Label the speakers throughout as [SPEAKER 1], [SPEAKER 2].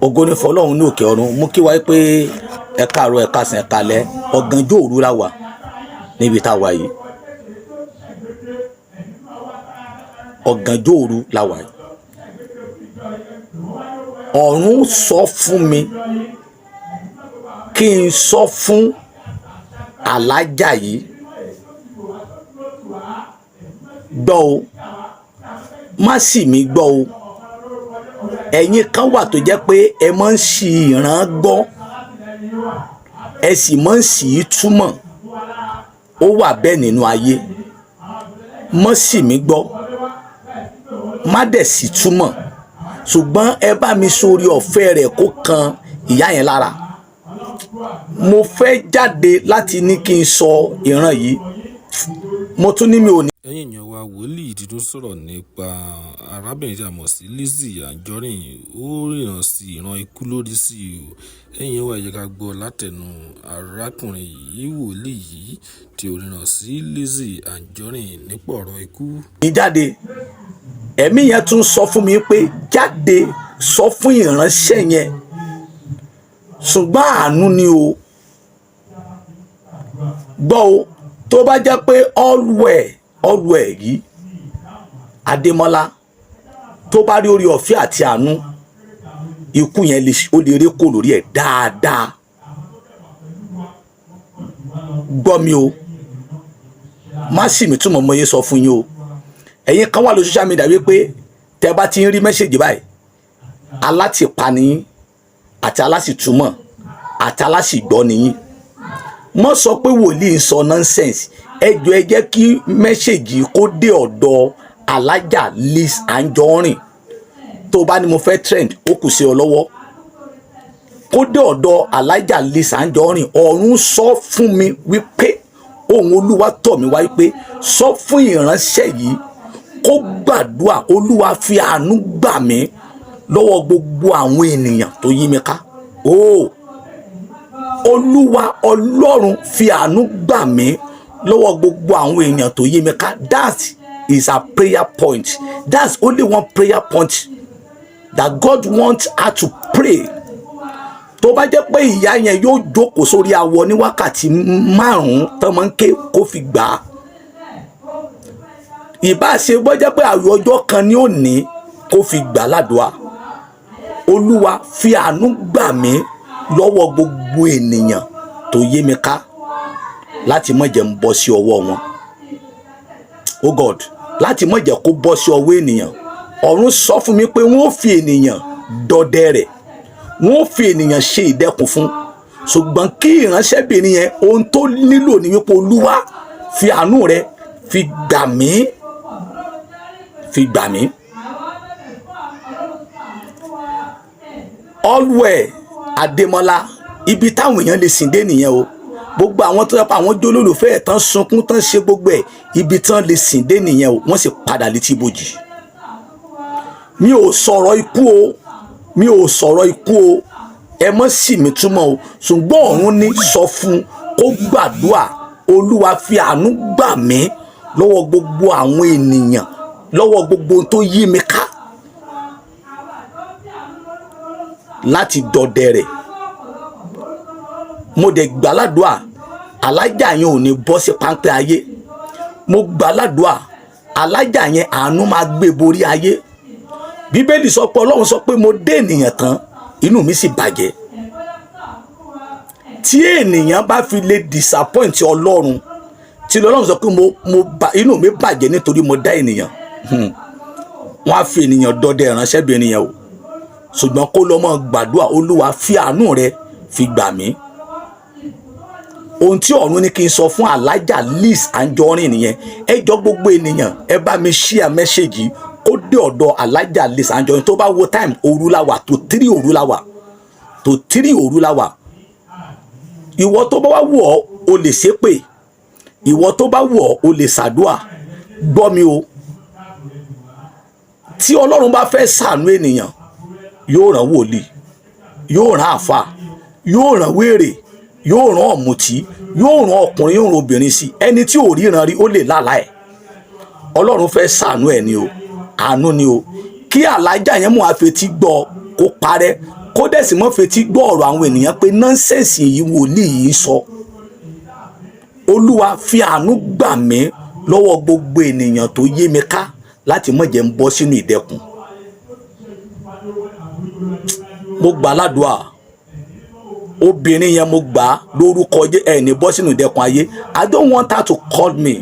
[SPEAKER 1] ògo ni fọ́lọ́run ní òkè ọ̀run. Mú kí wáyé pé ẹ káàárọ̀ ẹ káàsán ẹ káalẹ́ ọ̀gànjọ́ òru la wà níbi tá a wà yìí. Ọ̀gànjọ́ òru la wà yìí. Ọ̀run sọ fún mi kí n sọ fún alájà yìí gbọ́ o, má sì mí gbọ́ o. Ẹ̀yin kan wà tó jẹ́ pé ẹ máa ń ṣì ìran gbọ́ ẹ sì máa ń ṣì í túmọ̀. Ó wà bẹ́ẹ̀ nínú ayé. Má sì mí gbọ́, má dẹ̀ sì túmọ̀. Ṣùgbọ́n ẹ bá mi sórí ọ̀fẹ́ rẹ̀ kó kan ìyá yẹn lára. Mo fẹ́ jáde láti ní kí n sọ ìran yìí. Mo tún ní mi ò ní.
[SPEAKER 2] Ẹ̀yin èèyàn wa, wòlíì dídún sọ̀rọ̀ nípa arábìnrin tí a mọ̀ sí Lizzy Anjorin. Ó ríran sí ìran ikú lórí sí i o. Ẹ̀yin wa, ẹ jẹ́ ká gbọ́ látẹnu arákùnrin yìí, wòlíì yìí tí ó ríran sí Lizzy Anjorin nípa ọ̀rọ̀ ikú.
[SPEAKER 1] Jáde, ẹ̀mí yẹn tún sọ fún mi pé jáde sọ fún ìránṣẹ́ yẹn. Ṣùgbọ́n àánú ni o. Gbọ́ o, tó bá jẹ́ pé ọlùwẹ̀ yìí Adémọ́lá tó bá rí orí ọ̀fẹ́ àti àánú, ikú yẹn ó lè rí kò lórí ẹ̀ dáadáa. Gbọ́ mi o, má sì mí túmọ̀ mọ́ yé sọ fún yín o. Ẹ̀yin kan wà lórí social media wípé tẹ́ bá ti ń rí mẹ́sẹ̀gì báyìí, alátìpani àti alásìtúmọ̀ àti alásìgbọ́ nìyí. Mọ́ sọ pé wòlíì ń sọ nonsense. Ẹ jọ̀ọ́ ẹ jẹ́ kí mẹ́sẹ̀gì kó dé ọ̀dọ̀ alájà Lizzy Anjorin. Tó bá ní mo fẹ́ trend, ó kù sí ọ lọ́wọ́. Kó dé ọ̀dọ̀ alájà Lizzy Anjorin. Ọ̀run sọ fún mi wípé ohùn Olúwa tọ̀ mí wá wípé sọ fún ìránṣẹ́ yìí kó gbàdúrà. Olúwa fi àánú gbà mí lọ́wọ́ gbogbo àwọn ènìyàn tó yí mi ká. Olúwa Ọlọ́run fi àánú gbà mí lọ́wọ́ gbogbo àwọn èèyàn tó yí mi ká. That is a prayer point. That's only one prayer point that God wants her to pray. Tó bá jẹ́ pé ìyá yẹn yóò jókòó sórí awọ ní wákàtí 5 tó máa ń ké kó fi gbà á. Ìbá ṣe bó jẹ́ pé àwọn ọjọ́ kan ní òní kó fi gbà ládùúà. Olúwa fi àánú gbà mí lọ́wọ́ gbogbo ènìyàn tó yé mi ká láti má jẹ́ ń bọ́ sí ọwọ́ wọn. Oh God, láti má jẹ́ kó bọ́ sí ọwọ́ ènìyàn. Ọ̀run sọ fún mi pé wọ́n ó fi ènìyàn dọdẹ rẹ̀, wọ́n ó fi ènìyàn ṣe ìdẹ́kun fún. Ṣùgbọ́n kí ìránṣẹ́bìnrin yẹn ohun tó nílò ni wípé Olúwa fi àánú rẹ̀ fi gbà mí, fi gbà mí. Ọlùwẹ̀ Adémọ́lá, ibi táwọn èèyàn lè sìn dé nìyẹn o. Gbogbo àwọn tó yẹpa àwọn jólólùfẹ́ ẹ̀ tán sunkún tán ṣe gbogbo ẹ̀, ibi tán lè sìn dé nìyẹn o. Wọ́n sì padà létí ibojì. Mi ò sọ̀rọ̀ ikú o, mi ò sọ̀rọ̀ ikú o. Ẹ mọ́ sì mí túmọ̀ o. Ṣùgbọ́n ọ̀run ní sọ fún kó gbàdúrà. Olúwa fi àánú gbà mí lọ́wọ́ gbogbo àwọn ènìyàn, lọ́wọ́ gbogbo tó yí mi ká láti dọdẹ rẹ̀. Mo dẹ̀ gbàládùá alájà yẹn ò ní bọ́ sí páńpẹ́ ayé. Mo gbàládùá alájà yẹn àánú máa gbé borí ayé. Bíbélì sọ pé Ọlọ́run sọ pé mo dé ènìyàn tán, inú mi sì bàjẹ́. Tí ènìyàn bá fi lè disappoint Ọlọ́run, tí Ọlọ́run sọ pé inú mi bàjẹ́ nítorí mo dá ènìyàn, wọ́n á fi ènìyàn dọdẹ ìránṣẹ́bìnrin yẹn o. Ṣùgbọ́n kó lọ́ mọ́ gbàdúrà. Olúwa fi àánú rẹ̀ fi gbà mí. Ohun tí ọ̀run ní kí n sọ fún alájà Lizzy Anjorin nìyẹn. Ẹ jọ̀ọ́ gbogbo ènìyàn, ẹ bá mi share message kó dé ọ̀dọ̀ alájà Lizzy Anjorin. Tó bá wo time, òru la wà, tó 3 òru la wà, tó 3 òru la wà. Ìwọ tó bá wá wù ọ́ o lè ṣépè, ìwọ tó bá wù ọ́ o lè ṣàdúà. Gbọ́ mi o, tí Ọlọ́run bá fẹ́ ṣàánú ènìyàn, yóò rán wòlíì, yóò rán àfà, yóò rán wèrè, yóò rán ọ̀mùtí, yóò rán ọkùnrin, yóò rán obìnrin sí. Ẹni tí ò ríran rí ó lè lálàá ẹ̀. Ọlọ́run fẹ́ ṣàánú ẹ̀ ni o, àánú ni o. Kí alájà yẹn mú àfetí gbọ́ kó parẹ́ kó dẹ̀ sì mọ́ fetí gbọ́ ọ̀rọ̀ àwọn ènìyàn pé nọ́ńsẹ̀nsì yìí wòlíì yìí sọ. Olúwa fi àánú gbà mí lọ́wọ́ gbogbo ènìyàn tó yé mi ká láti má jẹ́ ń bọ́ sínú ìdẹkùn. Mo gbà ládùúà obìnrin yẹn, mo gbà lórúkọ ẹ̀ ní bọ́ sínú ìdẹkùn ayé. I don't want her to call me.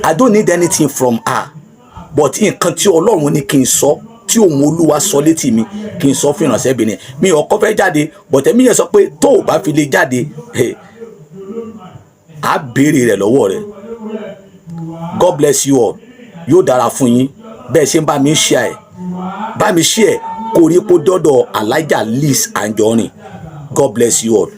[SPEAKER 1] I don't need anything from her. But nǹkan tí Ọlọ́run ní kí n sọ, tí òun Olúwa sọ létí mi, kí n sọ fún ìránṣẹ́bìnrin mi. Ọkọ fẹ́ jáde but ẹ̀mí yẹn sọ pé tó o bá fi lè jáde á béèrè rẹ̀ lọ́wọ́ rẹ̀. God bless you all. Yóò dára fún yín bẹ́ẹ̀ ṣe ń bá mi share ẹ̀, bá mi share kó rí kó dọ́dọ̀ Elijah Liz Anjorin. God bless you all.